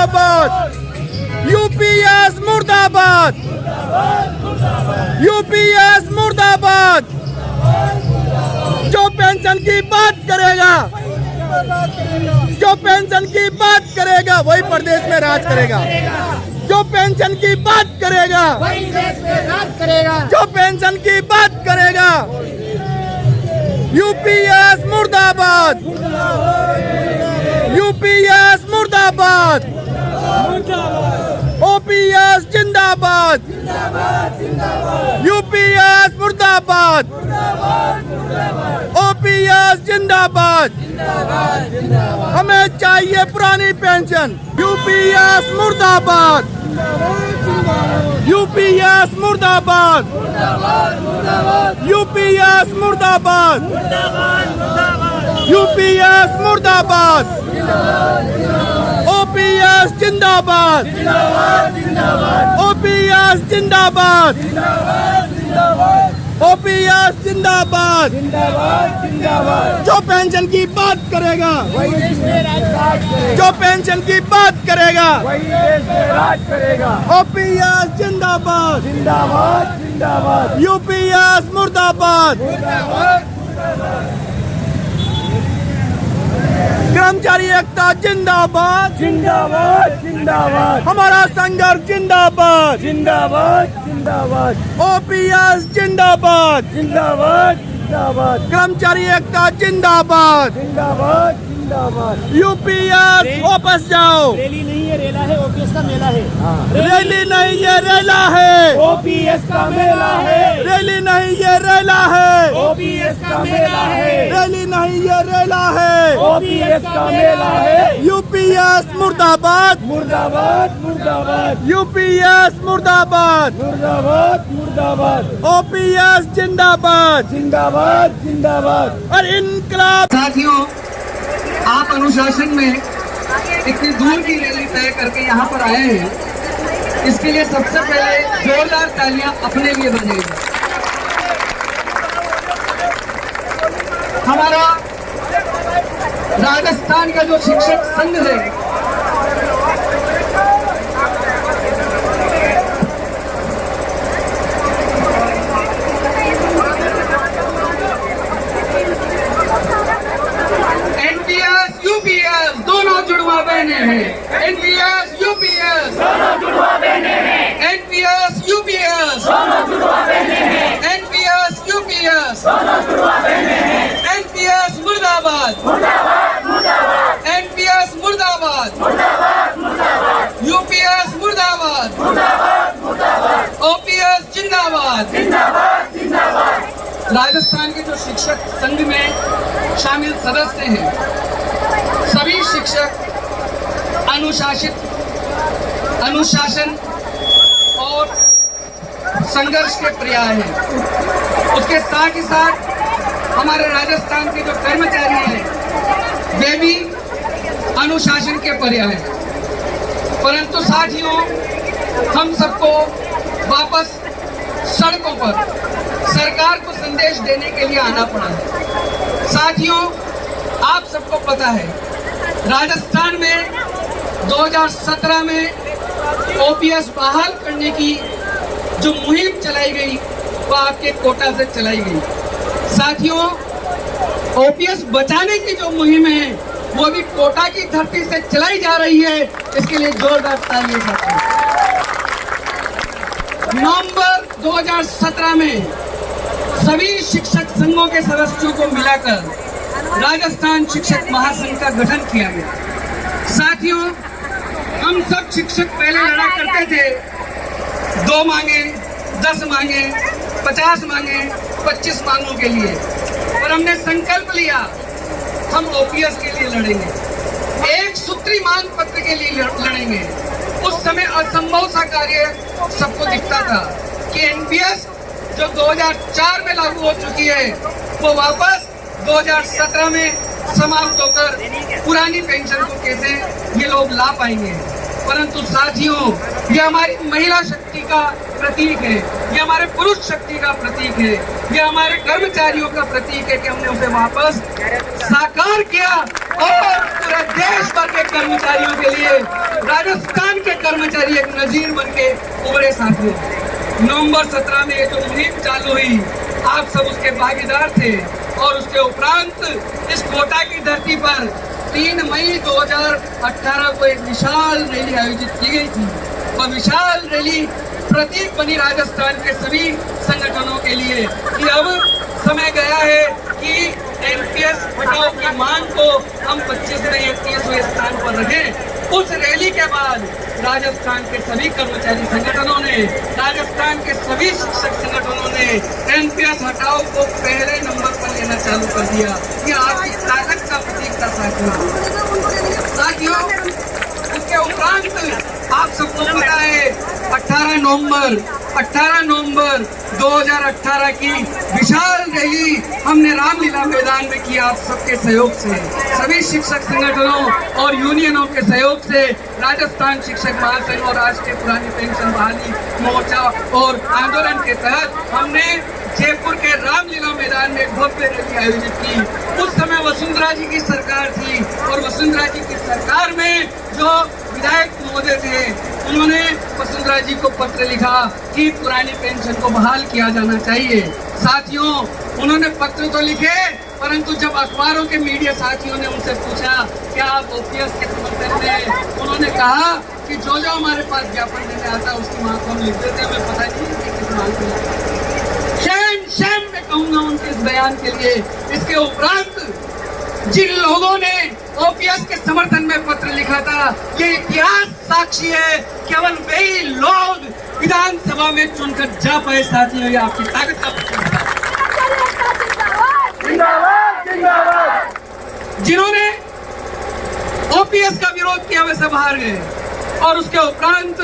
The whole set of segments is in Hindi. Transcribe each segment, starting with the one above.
मुर्दाबाद, यूपीएस मुर्दाबाद, यूपीएस मुर्दाबाद। जो पेंशन की बात करेगा, जो पेंशन की बात करेगा वही प्रदेश में राज करेगा। जो पेंशन की बात करेगा वही देश में राज करेगा। जो पेंशन की बात करेगा। यूपीएस मुर्दाबाद, यूपीएस मुर्दाबाद, ओपीएस जिंदाबाद, यूपीएस मुर्दाबाद, ओपीएस जिंदाबाद। हमें चाहिए पुरानी पेंशन। यूपीएस मुर्दाबाद, यूपीएस मुर्दाबाद, यूपीएस मुर्दाबाद, यूपीएस मुर्दाबाद, ओपीएस जिंदाबाद, ओपीएस जिंदाबाद, ओपीएस जिंदाबाद। जो पेंशन की बात करेगा, जो पेंशन की बात करेगा ओपीएस जिंदाबाद, यूपीएस मुर्दाबाद। कर्मचारी एकता जिंदाबाद, जिंदाबाद जिंदाबाद, हमारा संघर्ष जिंदाबाद, जिंदाबाद जिंदाबाद, ओपीएस जिंदाबाद, जिंदाबाद जिंदाबाद, कर्मचारी एकता जिंदाबाद, जिंदाबाद जिंदाबाद। यूपीएस वापस जाओ। रैली नहीं है, रेला है, ओपीएस का मेला है। रैली नहीं ये रेला है, ओपीएस का मेला है, रैली नहीं ये रेला है, ओपीएस का मेला है, रैली नहीं ये रेला है। ओपीएस का मेला है। यूपीएस मुर्दाबाद, मुर्दाबाद मुर्दाबाद, यूपीएस मुर्दाबाद, मुर्दाबाद मुर्दाबाद, ओपीएस जिंदाबाद, जिंदाबाद जिंदाबाद। और इनकलाब। साथियों, आप अनुशासन में इतनी दूर की रैली तय करके यहाँ पर आए हैं, इसके लिए सबसे पहले जोरदार तालियां अपने लिए बजेगी। हमारा राजस्थान का जो शिक्षक संघ है, यूपीएस दोनों जुड़वा बहने हैं। एनपीएस यूपीएस दोनों जुड़वा बहने हैं। एनपीएस यूपीएस दोनों जुड़वा बहने हैं। एनपीएस यूपीएस दोनों जुड़वा बहने हैं। एनपीएस मुर्दाबाद, मुर्दाबाद मुर्दाबाद, एनपीएस मुर्दाबाद, मुर्दाबाद मुर्दाबाद, यूपीएस मुर्दाबाद, मुर्दाबाद मुर्दाबाद, ओपीएस जिंदाबाद, जिंदाबाद जिंदाबाद। राजस्थान के जो शिक्षक संघ में शामिल सदस्य हैं, सभी शिक्षक अनुशासन और संघर्ष के पर्याय हैं। उसके साथ ही साथ हमारे राजस्थान के जो कर्मचारी हैं वे भी अनुशासन के पर्याय हैं। परंतु साथियों, हम सबको वापस सड़कों पर सरकार को संदेश देने के लिए आना पड़ा है। साथियों, आप सबको पता है, राजस्थान में 2017 में ओपीएस बहाल करने की जो मुहिम चलाई गई वो आपके कोटा से चलाई गई। साथियों, ओपीएस बचाने की जो मुहिम है वो भी कोटा की धरती से चलाई जा रही है। इसके लिए जोरदार तालियां साथियों। नवंबर 2017 में सभी शिक्षक संघों के सदस्यों को मिलाकर राजस्थान शिक्षक महासंघ का गठन किया गया। साथियों, हम सब शिक्षक पहले लड़ा करते थे, 2 मांगे, 10 मांगे, 50 मांगे, 25 मांगों के लिए, और हमने संकल्प लिया हम ओपीएस के लिए लड़ेंगे, एक सूत्री मांग पत्र के लिए लड़ेंगे। उस समय असंभव सा कार्य सबको दिखता था कि एनपीएस जो 2004 में लागू हो चुकी है वो वापस 2017 में समाप्त होकर पुरानी पेंशन को कैसे ये लोग ला पाएंगे। परंतु साथियों, ये हमारी महिला शक्ति का प्रतीक है, ये हमारे पुरुष शक्ति का प्रतीक है, ये हमारे कर्मचारियों का प्रतीक है कि हमने उसे वापस साकार किया और पूरे देश भर के कर्मचारियों के लिए राजस्थान के कर्मचारी एक नजीर बन के उभरे साथियों। नवंबर 17 में ये जो मुहिम चालू हुई, आप सब उसके भागीदार थे और उसके उपरांत इस कोटा की धरती पर 3 मई 2018 को एक विशाल रैली आयोजित की गई थी। वह विशाल रैली प्रतीक बनी राजस्थान के सभी संगठनों के लिए कि अब समय गया है कि एनपीएस हटाओ की मांग को हम 25वें या 30वें स्थान पर रखें। उस रैली के बाद राजस्थान के सभी कर्मचारी संगठनों ने, राजस्थान के सभी शिक्षक संगठनों ने एनपीएस हटाओ को पहले नंबर पर लेना चालू कर दिया। ये आपकी ताकत का प्रतीक था साथियों। उसके उपरांत आप सबको पता है 18 नवंबर 2018 की विशाल रैली हमने रामलीला मैदान में की आप सबके सहयोग से, सभी शिक्षक संगठनों और यूनियनों के सहयोग से। राजस्थान शिक्षक महासंघ और राष्ट्रीय पुरानी पेंशन बहाली मोर्चा और आंदोलन के तहत हमने जयपुर के रामलीला मैदान में एक भव्य रैली आयोजित की। उस समय वसुंधरा जी की सरकार थी और वसुंधरा जी की सरकार में जो विधायक महोदय थे, उन्होंने वसुंधरा जी को पत्र लिखा कि पुरानी पेंशन को बहाल किया जाना चाहिए। साथियों, उन्होंने पत्र तो लिखे, परंतु जब अखबारों के मीडिया साथियों ने उनसे पूछा क्या आप ओपीएस के समर्थन में, उन्होंने कहा कि जो हमारे पास ज्ञापन देने आता उसकी मांग को हम लिख देते, हमें पता नहीं कि किस मांग को। शैम मैं कहूंगा उनके इस बयान के लिए। इसके उपरांत जिन लोगों ने ओपीएस के समर्थन में पत्र लिखा था, ये इतिहास साक्षी है, केवल वही लोग विधानसभा में चुनकर जा पाए। साथियों, ये आपकी ताकत का प्रतीक था। जिन्होंने ओपीएस का विरोध किया वैसे बाहर गए और उसके उपरांत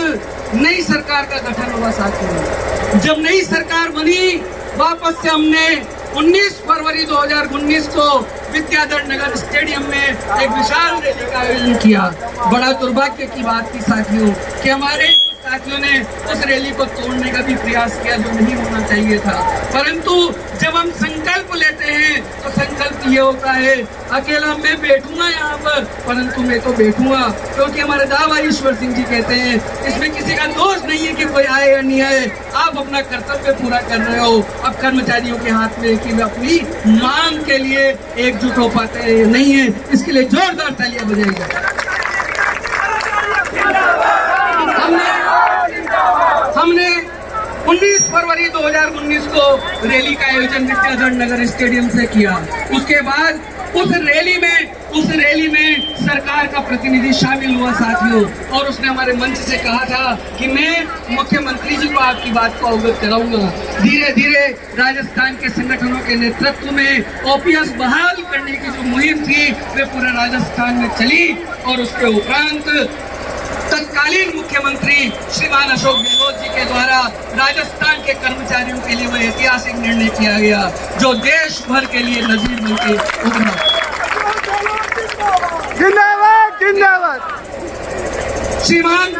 नई सरकार का गठन हुआ। साथियों, जब नई सरकार बनी, वापस से हमने 19 फरवरी 2019 को विद्याधर नगर स्टेडियम में एक विशाल रैली का आयोजन किया। बड़ा दुर्भाग्य की बात थी साथियों कि हमारे साथियों ने उस रैली को तोड़ने का भी प्रयास किया जो नहीं होना चाहिए था। परंतु जब हम संकल्प लेते हैं तो संकल्प ये होता है, अकेला मैं बैठूंगा यहाँ पर, परंतु मैं तो बैठूंगा, क्योंकि हमारे दावा ईश्वर सिंह जी कहते हैं इसमें किसी का दोष नहीं है कि कोई आए या नहीं आए, आप अपना कर्तव्य पूरा कर रहे हो। अब कर्मचारियों के हाथ में कि वे अपनी मांग के लिए एकजुट हो पाते हैं नहीं है, इसके लिए जोरदार तालियां बजाई जाए। हमने 19 फरवरी 2019 को रैली का आयोजन विद्याधर नगर स्टेडियम से किया। उसके बाद उस रैली में सरकार का प्रतिनिधि शामिल हुआ साथियों, और उसने हमारे मंच से कहा था कि मैं मुख्यमंत्री जी को आपकी बात को अवगत कराऊंगा। धीरे धीरे राजस्थान के संगठनों के नेतृत्व में ओपीएस बहाल करने की जो मुहिम थी वे पूरे राजस्थान में चली और उसके उपरांत तत्कालीन मुख्यमंत्री श्रीमान अशोक गहलोत जी के द्वारा राजस्थान के कर्मचारियों के लिए वह ऐतिहासिक निर्णय किया गया जो देश भर के लिए नजीर बन के उभरा। जिंदाबाद जिंदाबाद। श्रीमान